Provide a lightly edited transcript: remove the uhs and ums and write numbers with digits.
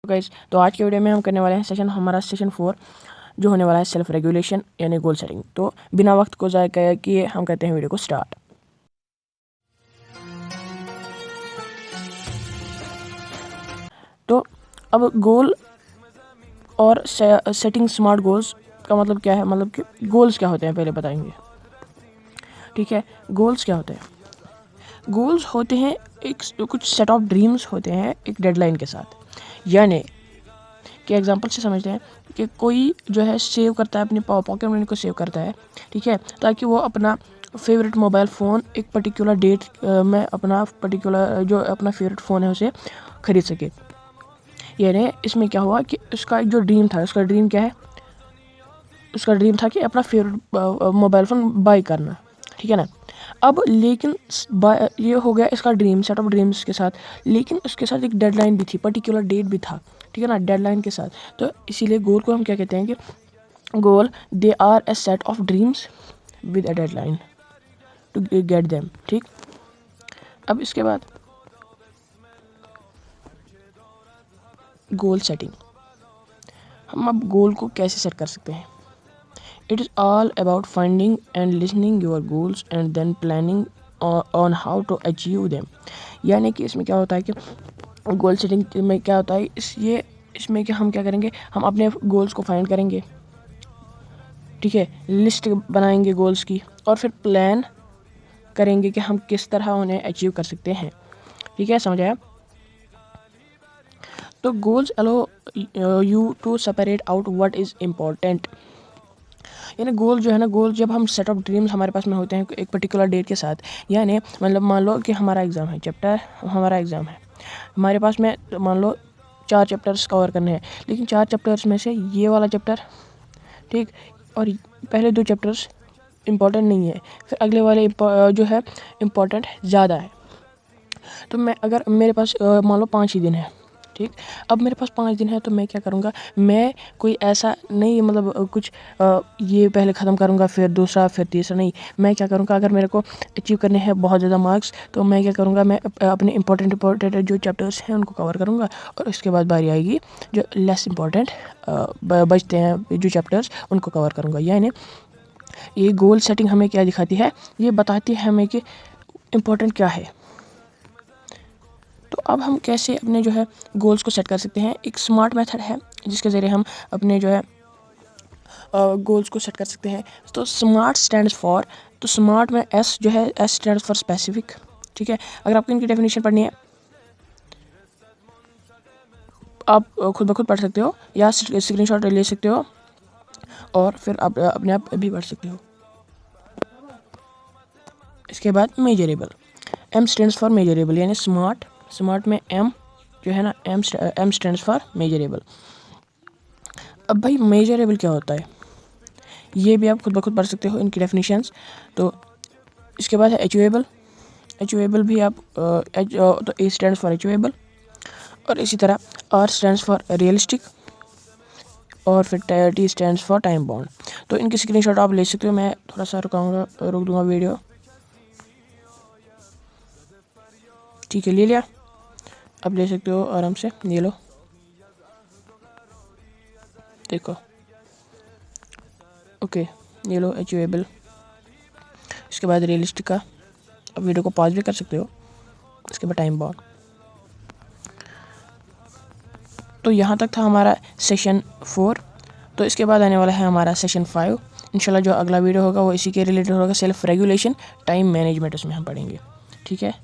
Guys, तो आज के वीडियो में हम करने वाले हैं हमारा सेशन 4 जो होने वाला है सेल्फ रेगुलेशन यानी गोल सेटिंग। तो बिना वक्त को ज़ाया किए हम करते हैं वीडियो को स्टार्ट। तो अब गोल और सेटिंग स्मार्ट गोल्स का मतलब क्या है, मतलब कि गोल्स क्या होते हैं पहले बताएंगे। ठीक है, गोल्स क्या होते हैं? गोल्स होते हैं एक कुछ सेट ऑफ ड्रीम्स होते हैं एक डेडलाइन के साथ। यानी कि एग्जांपल से समझते हैं कि कोई जो है सेव करता है अपनी पॉकेट मनी को सेव करता है, ठीक है, ताकि वो अपना फेवरेट मोबाइल फ़ोन एक पर्टिकुलर डेट में अपना पर्टिकुलर जो अपना फेवरेट फ़ोन है उसे ख़रीद सके। यानी इसमें क्या हुआ कि उसका एक जो ड्रीम था, उसका ड्रीम क्या है? उसका ड्रीम था कि अपना फेवरेट मोबाइल फ़ोन बाई करना, ठीक है ना। अब लेकिन ये हो गया इसका ड्रीम, सेट ऑफ ड्रीम्स के साथ, लेकिन उसके साथ एक डेडलाइन भी थी, पर्टिकुलर डेट भी था, ठीक है ना, डेडलाइन के साथ। तो इसीलिए गोल को हम क्या कहते हैं कि goal they are a set of dreams with a deadline to get them. ठीक, अब इसके बाद गोल सेटिंग, हम अब गोल को कैसे सेट कर सकते हैं? It is all about finding and listening your goals and then planning on how to achieve them. यानी कि इसमें क्या होता है कि गोल सेटिंग में क्या होता है, इसमें कि हम क्या करेंगे, हम अपने गोल्स को फाइंड करेंगे, ठीक है, लिस्ट बनाएंगे गोल्स की, और फिर प्लान करेंगे कि हम किस तरह उन्हें अचीव कर सकते हैं। ठीक है, समझ आया? तो goals allow you to separate out what is important. यानी गोल जो है ना, गोल जब हम सेट ऑफ ड्रीम्स हमारे पास में होते हैं एक पर्टिकुलर डेट के साथ, यानी मतलब मान लो कि हमारा एग्ज़ाम है, हमारा एग्ज़ाम है, हमारे पास में मान लो 4 चैप्टर्स कवर करने हैं, लेकिन 4 चैप्टर्स में से ये वाला चैप्टर, ठीक, और पहले 2 चैप्टर्स इम्पॉर्टेंट नहीं है, फिर अगले वाले जो है इम्पॉर्टेंट ज़्यादा है। तो मैं अगर मेरे पास मान लो 5 ही दिन है, ठीक, अब मेरे पास 5 दिन है, तो मैं क्या करूँगा, मैं कोई ऐसा नहीं मतलब कुछ ये पहले ख़त्म करूँगा फिर दूसरा फिर तीसरा, नहीं, मैं क्या करूँगा, अगर मेरे को अचीव करने हैं बहुत ज़्यादा मार्क्स, तो मैं क्या करूँगा, मैं अपने इंपॉर्टेंट जो चैप्टर्स हैं उनको कवर करूँगा, और उसके बाद बारी आएगी जो लेस इंपॉर्टेंट बचते हैं जो चैप्टर्स, उनको कवर करूँगा। यानी ये गोल सेटिंग हमें क्या दिखाती है, ये बताती है हमें कि इम्पोर्टेंट क्या है। तो अब हम कैसे अपने जो है गोल्स को सेट कर सकते हैं? एक स्मार्ट मेथड है जिसके ज़रिए हम अपने जो है गोल्स को सेट कर सकते हैं। तो स्मार्ट स्टैंड्स फॉर, तो स्मार्ट में एस जो है, एस स्टैंड्स फॉर स्पेसिफिक, ठीक है। अगर आपको इनकी डेफिनेशन पढ़नी है आप खुद ब खुद पढ़ सकते हो, या स्क्रीनशॉट ले सकते हो और फिर आप अपने आप भी पढ़ सकते हो। इसके बाद measurable, M stands for measurable, यानी स्मार्ट में एम जो है ना, एम स्टैंड्स फॉर मेजरेबल। अब भाई मेजरेबल क्या होता है, ये भी आप खुद ब खुद पढ़ सकते हो इनकी डेफिनेशंस। तो इसके बाद है अचीवेबल भी आप तो ए स्टैंड्स फॉर अचीवेबल, और इसी तरह आर स्टैंड्स फॉर रियलिस्टिक, और फिर T stands for time bound. तो इनकी स्क्रीनशॉट आप ले सकते हो, मैं थोड़ा सा रोक दूंगा वीडियो। ठीक है, ले लिया, अब ले सकते हो आराम से, ये लो, देखो, ओके, ये लो अचीवेबल। इसके बाद रियलिस्टिक का, अब वीडियो को पॉज भी कर सकते हो। इसके बाद टाइम बाउंड। तो यहाँ तक था हमारा सेशन 4। तो इसके बाद आने वाला है हमारा सेशन 5। इंशाल्लाह जो अगला वीडियो होगा वो इसी के रिलेटेड होगा, सेल्फ रेगुलेशन, टाइम मैनेजमेंट, उसमें हम पढ़ेंगे। ठीक है।